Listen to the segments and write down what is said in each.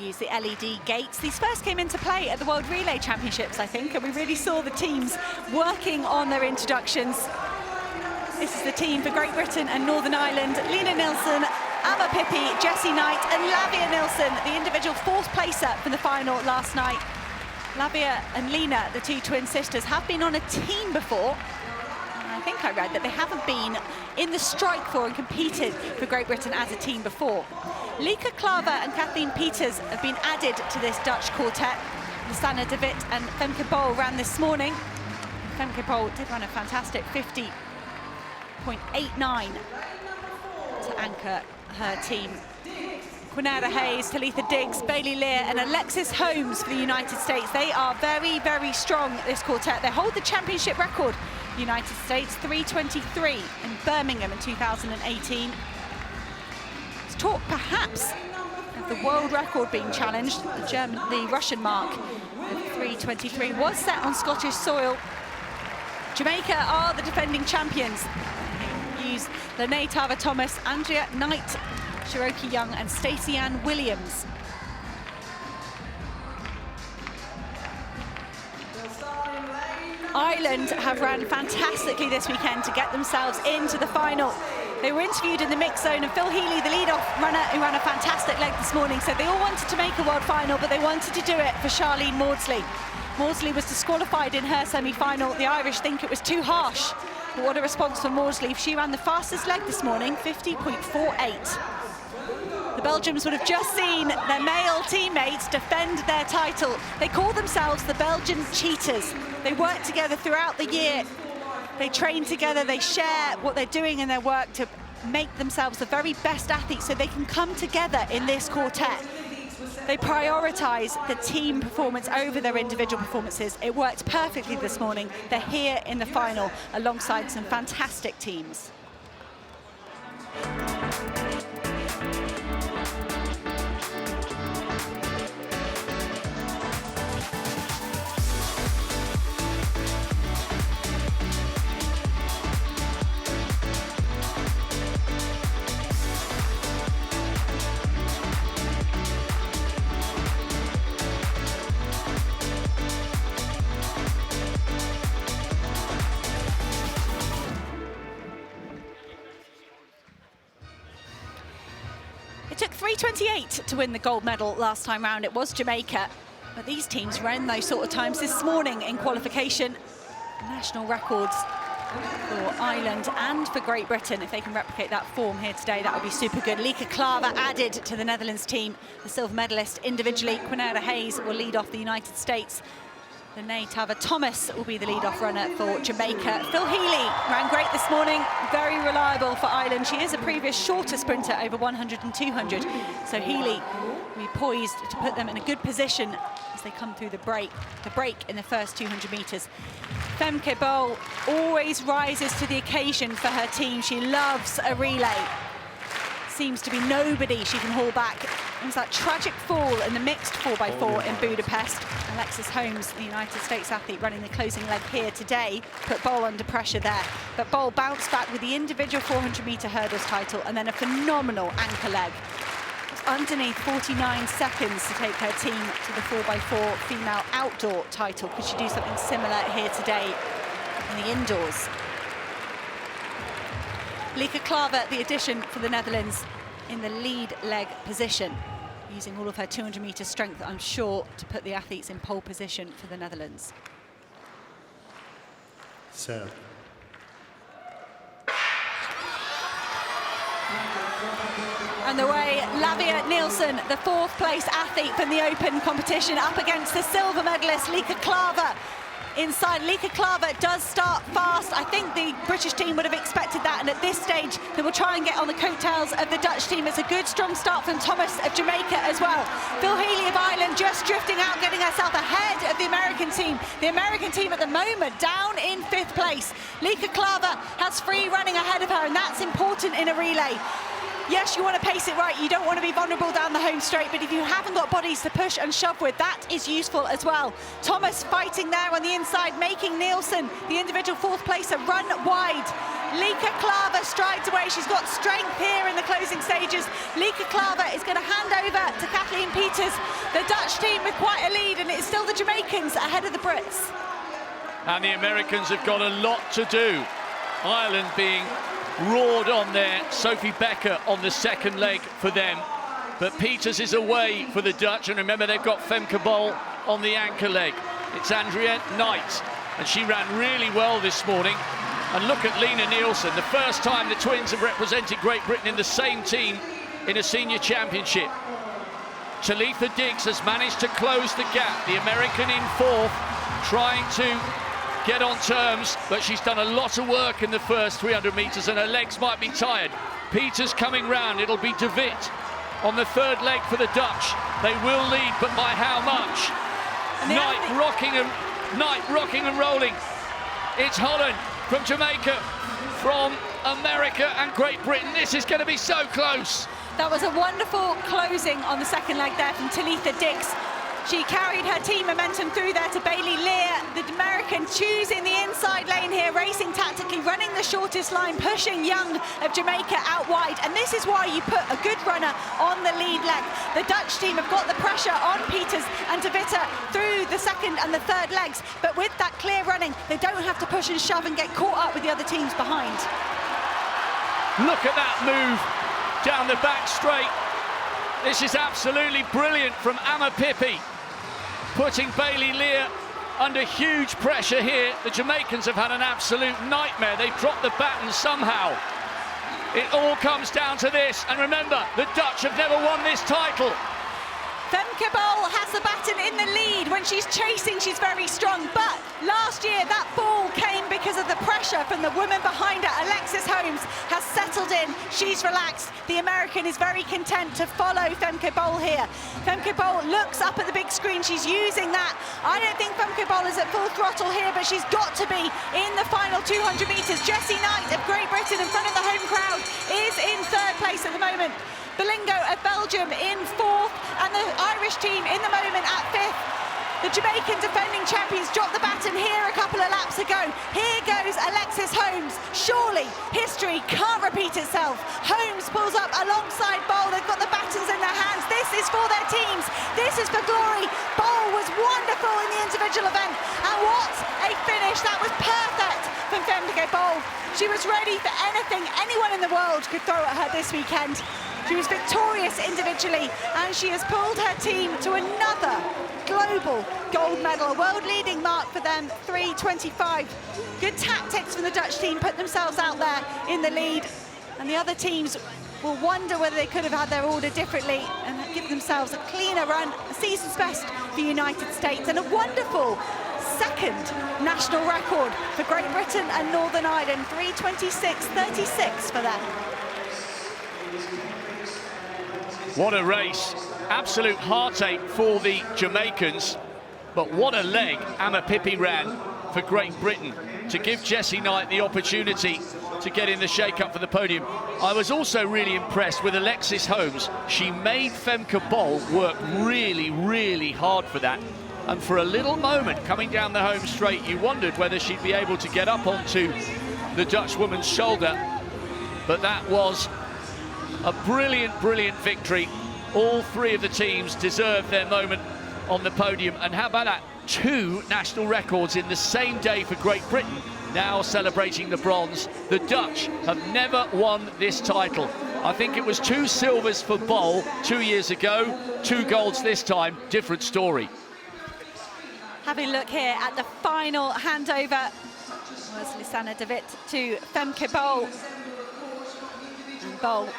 use the LED gates. These first came into play at the World Relay Championships, I think, and we really saw the teams working on their introductions. This is the team for Great Britain and Northern Ireland. Lena Nilsson, Emma Pippi, Jessie Knight and Lavia Nilsson, the individual fourth placer from the final last night. Lavia and Lena, the two twin sisters, have been on a team before. I think I read that they haven't been in the strike for and competed for Great Britain as a team before. Lieke Klaver and Kathleen Peters have been added to this Dutch quartet. Lisanne de Wit and Femke Bol ran this morning. Femke Bol did run a fantastic 50.89 to anchor her team. Quinera Hayes, Talitha Diggs, Bailey Lear and Alexis Holmes for the United States. They are very, very strong, this quartet. They hold the championship record, United States, 3:23 in Birmingham in 2018. It's talk perhaps of the world record being challenged. The Russian mark of 3:23 was set on Scottish soil. Jamaica are the defending champions. They use Lene Tava-Thomas, Andrea Knight, Cherokee Young and Stacey Ann Williams. Ireland have run fantastically this weekend to get themselves into the final. They were interviewed in the mix zone and Phil Healy, the lead-off runner, who ran a fantastic leg this morning, said they all wanted to make a world final, but they wanted to do it for Charlene Maudsley. Maudsley was disqualified in her semi-final. The Irish think it was too harsh. But what a response from Maudsley. She ran the fastest leg this morning, 50.48. The Belgians would have just seen their male teammates defend their title. They call themselves the Belgian Cheetahs. They work together throughout the year. They train together, they share what they're doing in their work to make themselves the very best athletes so they can come together in this quartet. They prioritise the team performance over their individual performances. It worked perfectly this morning. They're here in the final alongside some fantastic teams. It took 3:28 to win the gold medal last time round. It was Jamaica, but these teams ran those sort of times this morning in qualification. National records for Ireland and for Great Britain. If they can replicate that form here today, that would be super good. Lieke Klaver added to the Netherlands team, the silver medalist individually. Quinera Hayes will lead off the United States. Lene Tava-Thomas will be the lead-off runner for Jamaica. Phil Healy ran great this morning, very reliable for Ireland. She is a previous shorter sprinter over 100 and 200. So Healy will be poised to put them in a good position as they come through the break in the first 200 metres. Femke Bol always rises to the occasion for her team. She loves a relay. Seems to be nobody she can haul back. It was that tragic fall in the mixed 4x4 in Budapest. Alexis Holmes, the United States athlete running the closing leg here today, put Bol under pressure there. But Bol bounced back with the individual 400-metre hurdles title and then a phenomenal anchor leg. It was underneath 49 seconds to take her team to the 4x4 female outdoor title. Could she do something similar here today in the indoors? Lieke Klaver, the addition for the Netherlands, in the lead leg position, using all of her 200-metre strength, I'm sure, to put the athletes in pole position for the Netherlands. Serve. And the way Lavia Nilsson, the fourth place athlete from the Open competition, up against the silver medalist Lieke Klaver. Inside, Lieke Klaver does start fast. I think the British team would have expected that, and at this stage they will try and get on the coattails of the Dutch team. It's a good strong start from Thomas of Jamaica as well. Phil Healy of Ireland just drifting out, getting herself ahead of the American team. The American team at the moment down in 5th place. Lieke Klaver has free running ahead of her, and that's important in a relay. Yes, you want to pace it right. You don't want to be vulnerable down the home straight, but if you haven't got bodies to push and shove with, that is useful as well. Thomas fighting there on the inside, making Nielsen, the individual fourth placer, run wide. Lika Klaver strides away. She's got strength here in the closing stages. Lika Klaver is going to hand over to Kathleen Peters. The Dutch team with quite a lead, and it's still the Jamaicans ahead of the Brits. And the Americans have got a lot to do. Ireland being roared on there. Sophie Becker on the second leg for them. But Peters is away for the Dutch. And remember, they've got Femke Bol on the anchor leg. It's Andrea Knight. And she ran really well this morning. And look at Lena Nielsen, the first time the twins have represented Great Britain in the same team in a senior championship. Talitha Diggs has managed to close the gap. The American in fourth, trying to get on terms, but she's done a lot of work in the first 300 metres and her legs might be tired. Peters coming round, it'll be De Wit on the third leg for the Dutch. They will lead, but by how much? Knight rocking and rolling. It's Holland from Jamaica, from America and Great Britain. This is going to be so close. That was a wonderful closing on the second leg there from Talitha Diggs. She carried her team momentum through there to Bailey Lear, the American choosing the inside lane here, racing tactically, running the shortest line, pushing Young of Jamaica out wide. And this is why you put a good runner on the lead leg. The Dutch team have got the pressure on Peters and De Witte through the second and the third legs. But with that clear running, they don't have to push and shove and get caught up with the other teams behind. Look at that move down the back straight. This is absolutely brilliant from Ama Pippi, putting Bailey Lear under huge pressure here. The Jamaicans have had an absolute nightmare. They've dropped the baton somehow. It all comes down to this. And remember, the Dutch have never won this title. Femke Bol has the baton in the lead. When she's chasing, she's very strong. But last year, that ball came because of the pressure from the woman behind her. Alexis Holmes has settled in. She's relaxed. The American is very content to follow Femke Bol here. Femke Bol looks up at the big screen. She's using that. I don't think Femke Bol is at full throttle here, but she's got to be in the final 200 metres. Jessie Knight of Great Britain in front of the home crowd is in third place at the moment. Belingo of Belgium in fourth, and the Irish team in the moment at fifth. The Jamaican defending champions dropped the baton here a couple of laps ago. Here goes Alexis Holmes. Surely history can't repeat itself. Holmes pulls up alongside Bol. They've got the batons in their hands. This is for their teams. This is for glory. Bol was wonderful in the individual event. And what a finish. That was perfect from Femke Bol. She was ready for anything anyone in the world could throw at her this weekend. She was victorious individually, and she has pulled her team to another global gold medal, a world-leading mark for them, 3:25. Good tactics from the Dutch team, put themselves out there in the lead, and the other teams will wonder whether they could have had their order differently and give themselves a cleaner run, a season's best for the United States, and a wonderful second national record for Great Britain and Northern Ireland, 3:26.36 for them. What a race. Absolute heartache for the Jamaicans. But what a leg Ama Pippi ran for Great Britain to give Jessie Knight the opportunity to get in the shake-up for the podium. I was also really impressed with Alexis Holmes. She made Femke Bol work really, really hard for that. And for a little moment coming down the home straight, you wondered whether she'd be able to get up onto the Dutch woman's shoulder. But that was a brilliant, brilliant victory. All three of the teams deserve their moment on the podium. And how about that? 2 national records in the same day for Great Britain, now celebrating the bronze. The Dutch have never won this title. I think it was 2 silvers for Bol 2 years ago, 2 golds this time, different story. Having a look here at the final handover was Lisanne de Wit to Femke Bol. And Bol,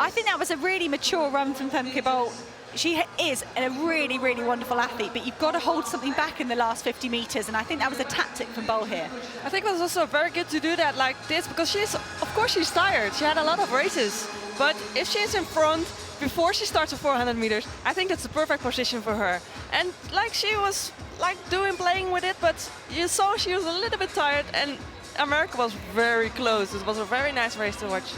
I think that was a really mature run from Femke Bol. She is a really, really wonderful athlete, but you've got to hold something back in the last 50 metres, and I think that was a tactic from Bol here. I think it was also very good to do that like this, because of course she's tired. She had a lot of races, but if she's in front before she starts the 400 meters, I think that's the perfect position for her. And like she was playing with it, but you saw she was a little bit tired, and America was very close. It was a very nice race to watch.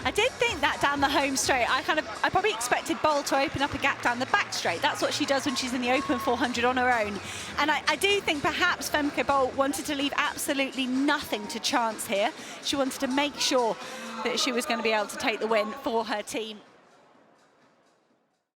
I did think that down the home straight. I probably expected Boll to open up a gap down the back straight. That's what she does when she's in the open 400 on her own. And I do think perhaps Femke Boll wanted to leave absolutely nothing to chance here. She wanted to make sure that she was going to be able to take the win for her team.